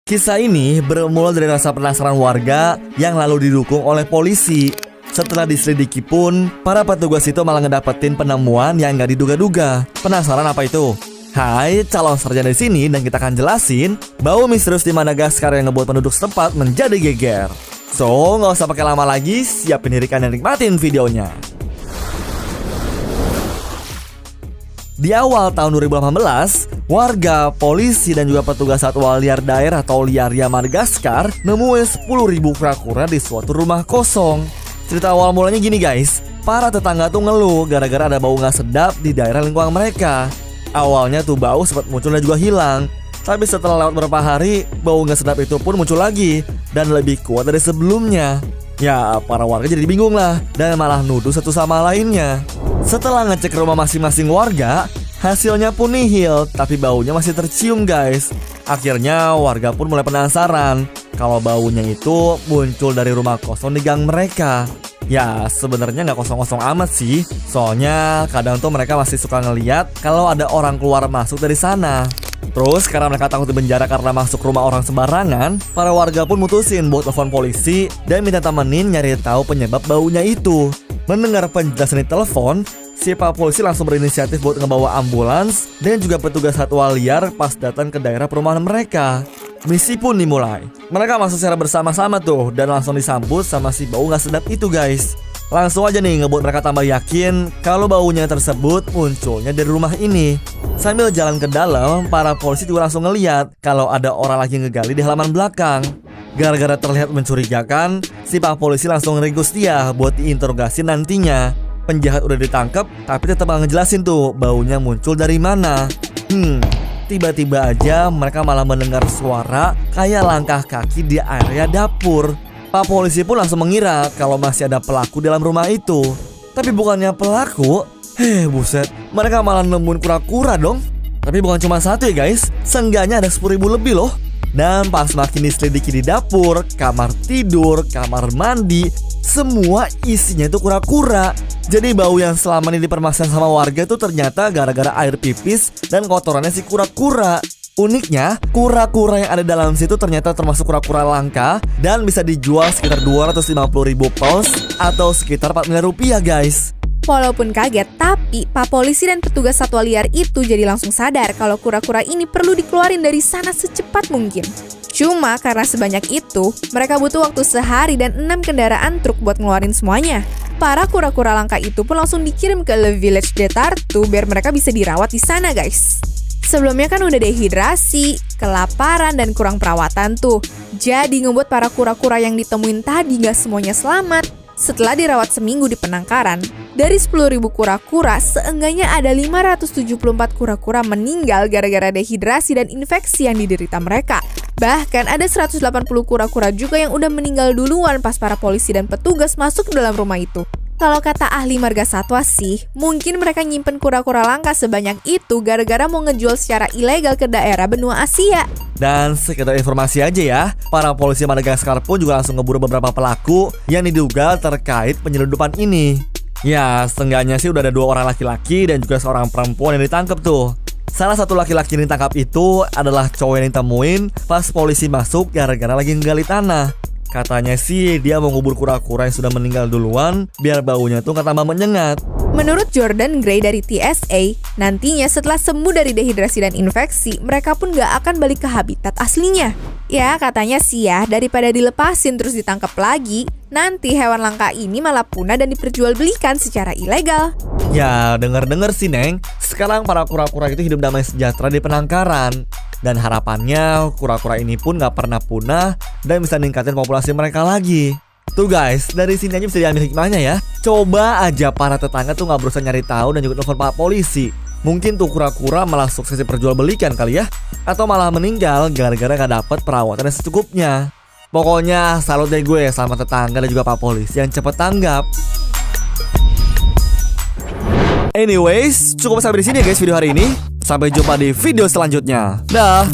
Kisah ini bermula dari rasa penasaran warga yang lalu didukung oleh polisi. Setelah diselidiki pun, para petugas itu malah ngedapetin penemuan yang gak diduga-duga. Penasaran apa itu? Hai, calon sarjana di sini dan kita akan jelasin bau misterius di Madagaskar yang ngebuat penduduk setempat menjadi geger. So, nggak usah pakai lama lagi, siapin diri kalian dan nikmatin videonya. Di awal tahun 2018, warga, polisi, dan juga petugas satwa liar daerah atau Liaria Madagaskar nemuin 10.000 kura-kura di suatu rumah kosong. Cerita awal mulanya gini guys, para tetangga tuh ngeluh gara-gara ada bau gak sedap di daerah lingkungan mereka. Awalnya tuh bau sempat muncul dan juga hilang, tapi setelah lewat beberapa hari, bau gak sedap itu pun muncul lagi dan lebih kuat dari sebelumnya. Ya, para warga jadi bingung lah dan malah nuduh satu sama lainnya. Setelah ngecek rumah masing-masing warga, hasilnya pun nihil, tapi baunya masih tercium guys. Akhirnya warga pun mulai penasaran kalau baunya itu muncul dari rumah kosong di gang mereka. Ya sebenarnya nggak kosong-kosong amat sih, soalnya kadang tuh mereka masih suka ngeliat kalau ada orang keluar masuk dari sana. Terus karena mereka takut dipenjara karena masuk rumah orang sembarangan, para warga pun mutusin buat telepon polisi dan minta temenin nyari tahu penyebab baunya itu. Mendengar penjelasan di telepon, si Pak Polisi langsung berinisiatif buat ngebawa ambulans dan juga petugas satwa liar pas datang ke daerah perumahan mereka. Misi pun dimulai. Mereka masuk secara bersama-sama tuh dan langsung disambut sama si bau gak sedap itu guys. Langsung aja nih ngebuat mereka tambah yakin kalau baunya tersebut munculnya dari rumah ini. Sambil jalan ke dalam, para polisi juga langsung ngeliat kalau ada orang lagi ngegali di halaman belakang. Gara-gara terlihat mencurigakan, si Pak Polisi langsung ngeringkus dia buat diinterogasi nantinya. Penjahat udah ditangkap, tapi tetap gak ngejelasin tuh baunya muncul dari mana. Tiba-tiba aja mereka malah mendengar suara kayak langkah kaki di area dapur. Pak Polisi pun langsung mengira kalau masih ada pelaku dalam rumah itu. Tapi bukannya pelaku, buset, mereka malah nemuin kura-kura dong. Tapi bukan cuma satu ya guys, seenggaknya ada 10.000 lebih loh. Dan pas makin diselidiki di dapur, kamar tidur, kamar mandi, semua isinya itu kura-kura. Jadi bau yang selama ini dipermasalahkan sama warga itu ternyata gara-gara air pipis dan kotorannya si kura-kura. Uniknya, kura-kura yang ada dalam situ ternyata termasuk kura-kura langka dan bisa dijual sekitar 250.000 pounds atau sekitar 4 miliar rupiah guys. Walaupun kaget, tapi Pak Polisi dan petugas satwa liar itu jadi langsung sadar kalau kura-kura ini perlu dikeluarin dari sana secepat mungkin. Cuma karena sebanyak itu, mereka butuh waktu sehari dan 6 kendaraan truk buat ngeluarin semuanya. Para kura-kura langka itu pun langsung dikirim ke Le Village de Tartu biar mereka bisa dirawat di sana guys. Sebelumnya kan udah dehidrasi, kelaparan, dan kurang perawatan tuh. Jadi ngebuat para kura-kura yang ditemuin tadi gak semuanya selamat. Setelah dirawat seminggu di penangkaran, dari 10.000 kura-kura, seenggaknya ada 574 kura-kura meninggal gara-gara dehidrasi dan infeksi yang diderita mereka. Bahkan ada 180 kura-kura juga yang udah meninggal duluan pas para polisi dan petugas masuk ke dalam rumah itu. Kalau kata ahli marga satwa sih, mungkin mereka nyimpen kura-kura langka sebanyak itu gara-gara mau ngejual secara ilegal ke daerah benua Asia. Dan sekedar informasi aja ya, para polisi Madagaskar pun juga langsung ngeburu beberapa pelaku yang diduga terkait penyelundupan ini. Ya, setengahnya sih udah ada 2 orang laki-laki dan juga seorang perempuan yang ditangkap tuh. Salah satu laki-laki yang ditangkap itu adalah cowok yang ditemuin pas polisi masuk gara-gara lagi nggali tanah. Katanya sih dia mau ngubur kura-kura yang sudah meninggal duluan biar baunya tuh gak tambah menyengat. Menurut Jordan Gray dari TSA, nantinya setelah sembuh dari dehidrasi dan infeksi, mereka pun gak akan balik ke habitat aslinya. Ya katanya sih ya, daripada dilepasin terus ditangkap lagi, nanti hewan langka ini malah punah dan diperjualbelikan secara ilegal. Ya denger-denger sih Neng, sekarang para kura-kura itu hidup damai sejahtera di penangkaran. Dan harapannya kura-kura ini pun gak pernah punah dan bisa ningkatin populasi mereka lagi. Tuh guys, dari sini aja bisa diambil hikmahnya ya. Coba aja para tetangga tuh gak berusaha nyari tahu dan juga telepon Pak Polisi. Mungkin tuh kura-kura malah sukses diperjualbelikan kali ya. Atau malah meninggal gara-gara gak dapet perawatan yang secukupnya. Pokoknya salut deh gue sama tetangga dan juga Pak Polisi yang cepet tanggap. Anyways, cukup sampai di sini ya guys video hari ini. Sampai jumpa di video selanjutnya. Dah.